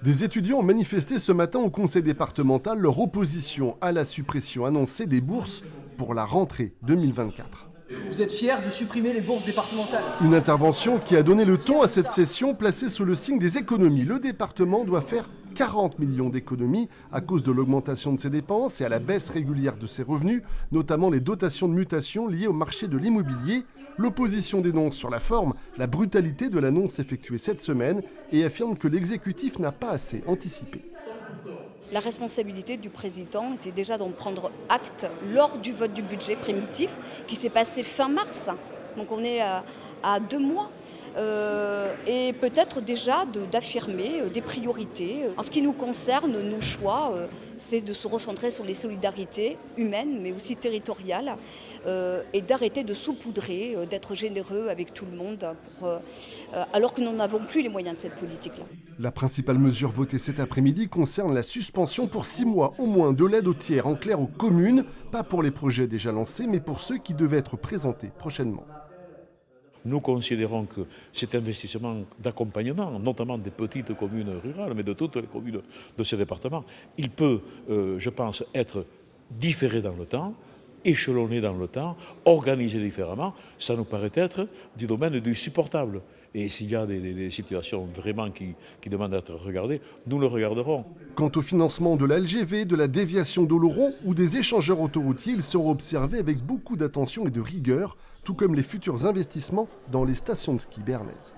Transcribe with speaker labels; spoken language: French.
Speaker 1: Des étudiants ont manifesté ce matin au conseil départemental leur opposition à la suppression annoncée des bourses pour la rentrée 2024.
Speaker 2: Vous êtes fiers de supprimer les bourses départementales?
Speaker 1: Une intervention qui a donné le ton à cette session placée sous le signe des économies. Le département doit faire 40 millions d'économies à cause de l'augmentation de ses dépenses et à la baisse régulière de ses revenus, notamment les dotations de mutation liées au marché de l'immobilier. L'opposition dénonce sur la forme la brutalité de l'annonce effectuée cette semaine et affirme que l'exécutif n'a pas assez anticipé.
Speaker 3: La responsabilité du président était déjà d'en prendre acte lors du vote du budget primitif qui s'est passé fin mars. Donc on est à 2 mois. Et peut-être déjà d'affirmer des priorités. En ce qui nous concerne, nos choix, c'est de se recentrer sur les solidarités humaines, mais aussi territoriales, et d'arrêter de saupoudrer, d'être généreux avec tout le monde, alors que nous n'avons plus les moyens de cette politique-là.
Speaker 1: La principale mesure votée cet après-midi concerne la suspension pour 6 mois au moins de l'aide aux tiers, en clair aux communes, pas pour les projets déjà lancés, mais pour ceux qui devaient être présentés prochainement.
Speaker 4: Nous considérons que cet investissement d'accompagnement, notamment des petites communes rurales, mais de toutes les communes de ce département, il peut, je pense, être différé dans le temps, échelonné dans le temps, organisé différemment. Ça nous paraît être du domaine du supportable. Et s'il y a des situations vraiment qui demandent d'être regardées, nous le regarderons.
Speaker 1: Quant au financement de la LGV, de la déviation d'Oloron ou des échangeurs autoroutiers, ils seront observés avec beaucoup d'attention et de rigueur, tout comme les futurs investissements dans les stations de ski bernaises.